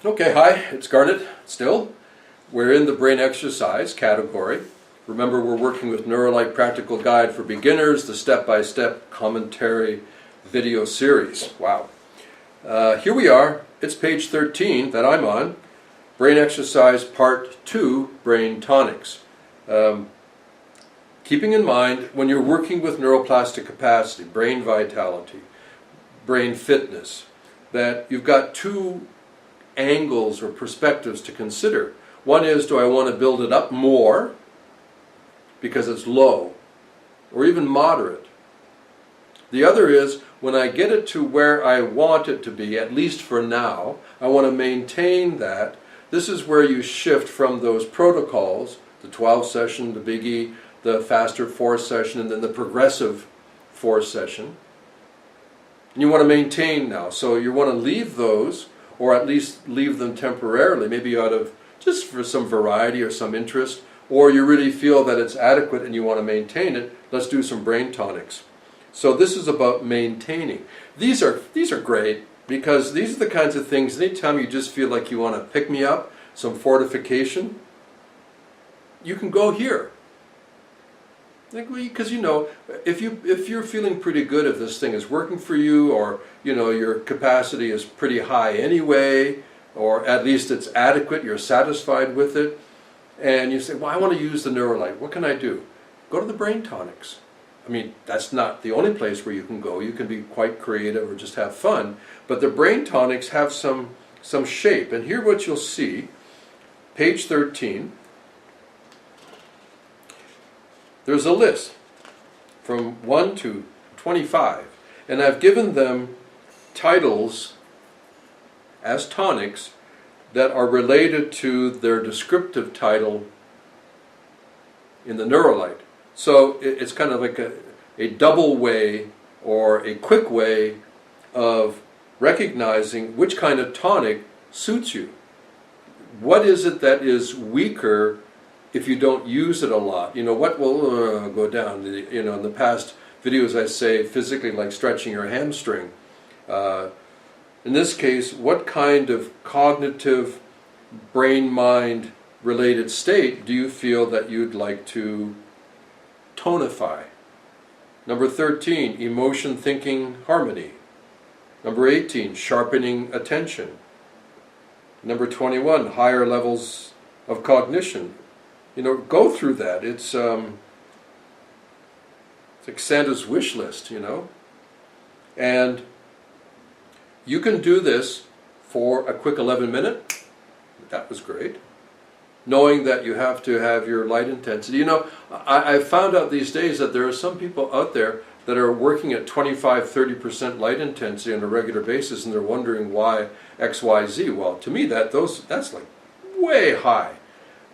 Okay, hi, it's Garnet still. We're in the brain exercise category. Remember, we're working with Neurolite Practical Guide for Beginners, the step-by-step commentary video series. Wow. Here we are. It's page 13 that I'm on. Brain exercise part 2, brain tonics. Keeping in mind, when you're working with neuroplastic capacity, brain vitality, brain fitness, that you've got two angles or perspectives to consider. One is, do I want to build it up more because it's low, or even moderate? The other is, when I get it to where I want it to be, at least for now, I want to maintain that. This is where you shift from those protocols, the 12 session, the biggie, the faster 4 session, and then the progressive 4 session. And you want to maintain now. So you want to leave those, or at least leave them temporarily, maybe out of just for some variety or some interest, or you really feel that it's adequate and you want to maintain it. Let's do some brain tonics. So this is about maintaining. These are great because these are the kinds of things, anytime you just feel like you want to pick me up, some fortification, you can go here. Because if you're feeling pretty good, if this thing is working for you, or your capacity is pretty high anyway, or at least it's adequate, you're satisfied with it, and you say, well, I want to use the Neurolite, what can I do? Go to the brain tonics. I mean, that's not the only place where you can go. You can be quite creative or just have fun, but the brain tonics have some shape. And here what you'll see, page 13, there's a list from 1 to 25, and I've given them titles as tonics that are related to their descriptive title in the Neurolite. So it's kind of like a double way or a quick way of recognizing which kind of tonic suits you. What is it that is weaker if you don't use it a lot? What will go down? In the past videos I say physically, like stretching your hamstring. In this case, what kind of cognitive brain-mind related state do you feel that you'd like to tonify? Number 13, emotion, thinking, harmony. Number 18, sharpening attention. Number 21, higher levels of cognition. Go through that. It's like Santa's wish list, And you can do this for a quick 11-minute. That was great. Knowing that you have to have your light intensity. I've found out these days that there are some people out there that are working at 25-30% light intensity on a regular basis, and they're wondering why X, Y, Z. Well, to me, that's like way high.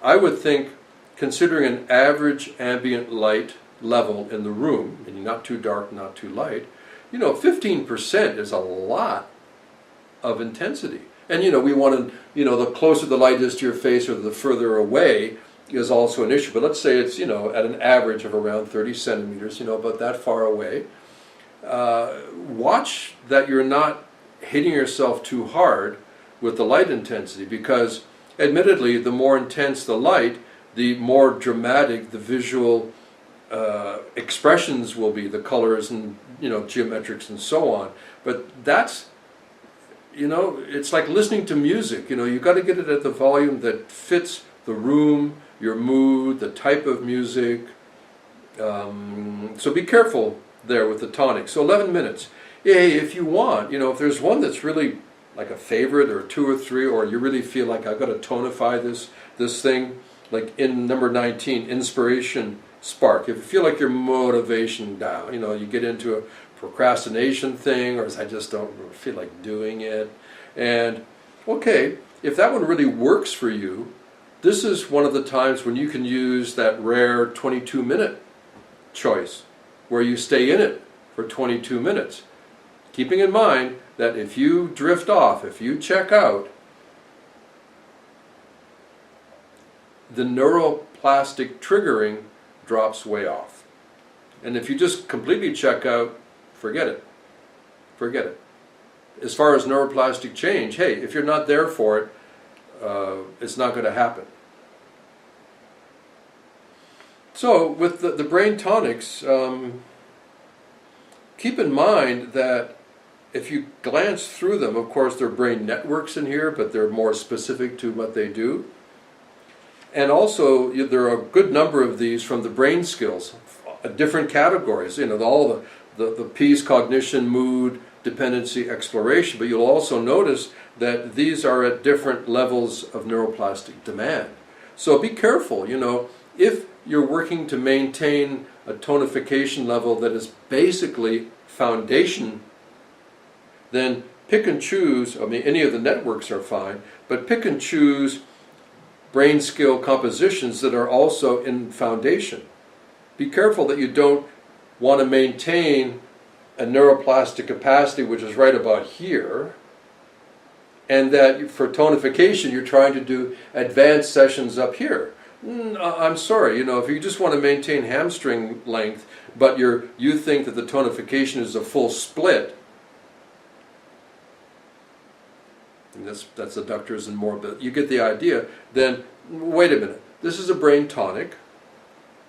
I would think, considering an average ambient light level in the room, meaning not too dark, not too light, 15% is a lot of intensity. And we want to, the closer the light is to your face or the further away is also an issue. But let's say it's, at an average of around 30 centimeters, about that far away. Watch that you're not hitting yourself too hard with the light intensity, because admittedly, the more intense the light, the more dramatic the visual expressions will be, the colors and, geometrics and so on. But that's, it's like listening to music. You've got to get it at the volume that fits the room, your mood, the type of music. So be careful there with the tonic. So 11 minutes. Hey, if you want, if there's one that's really like a favorite, or 2 or 3, or you really feel like I've got to tonify this thing, like in number 19, inspiration spark. If you feel like your motivation down, you get into a procrastination thing, or I just don't feel like doing it. And okay, if that one really works for you, this is one of the times when you can use that rare 22-minute choice, where you stay in it for 22 minutes. Keeping in mind that if you drift off, if you check out, the neuroplastic triggering drops way off. And if you just completely check out, forget it. Forget it. As far as neuroplastic change, hey, if you're not there for it, it's not going to happen. So with the brain tonics, keep in mind that if you glance through them, of course there are brain networks in here, but they're more specific to what they do. And also there are a good number of these from the brain skills, different categories, all the P's: cognition, mood, dependency, exploration. But you'll also notice that these are at different levels of neuroplastic demand. So be careful, if you're working to maintain a tonification level that is basically foundation, then pick and choose. I mean, any of the networks are fine, but pick and choose brain skill compositions that are also in foundation. Be careful that you don't want to maintain a neuroplastic capacity which is right about here, and that for tonification you're trying to do advanced sessions up here. I'm sorry, if you just want to maintain hamstring length, but you think that the tonification is a full split, and that's adductors and more, but you get the idea, then wait a minute. This is a brain tonic.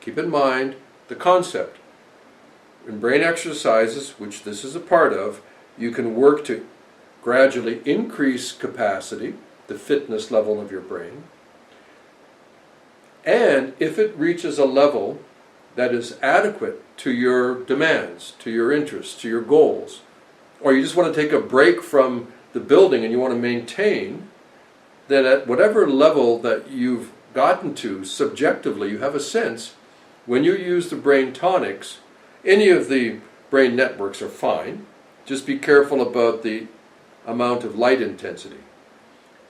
Keep in mind the concept. In brain exercises, which this is a part of, you can work to gradually increase capacity, the fitness level of your brain. And if it reaches a level that is adequate to your demands, to your interests, to your goals, or you just want to take a break from the building and you want to maintain, then at whatever level that you've gotten to subjectively, you have a sense, when you use the brain tonics, any of the brain networks are fine. Just be careful about the amount of light intensity.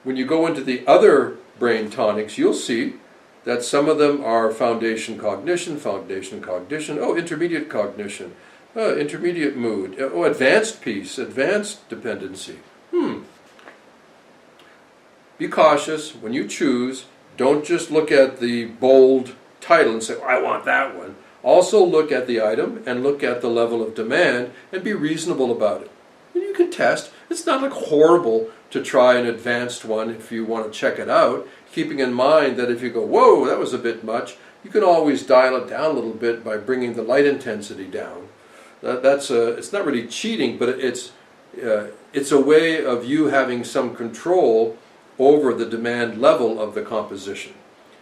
When you go into the other brain tonics, you'll see that some of them are foundation cognition, intermediate cognition, intermediate mood, advanced peace, advanced dependency. Be cautious when you choose. Don't just look at the bold title and say, I want that one. Also look at the item and look at the level of demand and be reasonable about it. And you can test. It's not like horrible to try an advanced one if you want to check it out, keeping in mind that if you go, whoa, that was a bit much, you can always dial it down a little bit by bringing the light intensity down. It's not really cheating, but it's a way of you having some control over the demand level of the composition.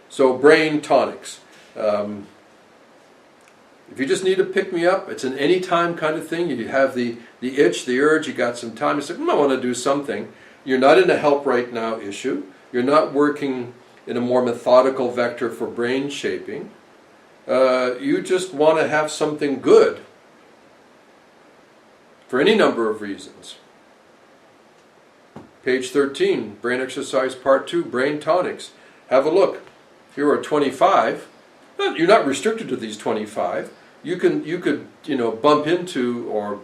So brain tonics. If you just need to pick me up, it's an anytime kind of thing. You have the itch, the urge, you got some time, you say, I want to do something. You're not in a help right now issue. You're not working in a more methodical vector for brain shaping. You just want to have something good for any number of reasons. Page 13, Brain Exercise Part 2, Brain Tonics. Have a look. Here are 25. You're not restricted to these 25. You could bump into or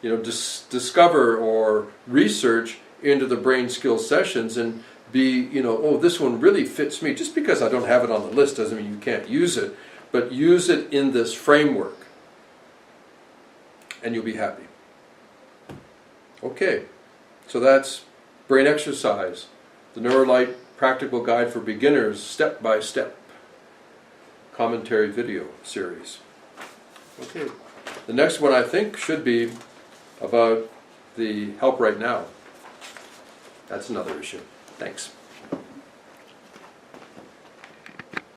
discover or research into the brain skill sessions and be oh, this one really fits me. Just because I don't have it on the list doesn't mean you can't use it, but use it in this framework and you'll be happy. Okay, so that's brain exercise, the Neurolite Practical Guide for Beginners, step-by-step commentary video series. Okay, the next one I think should be about the help right now. That's another issue. Thanks.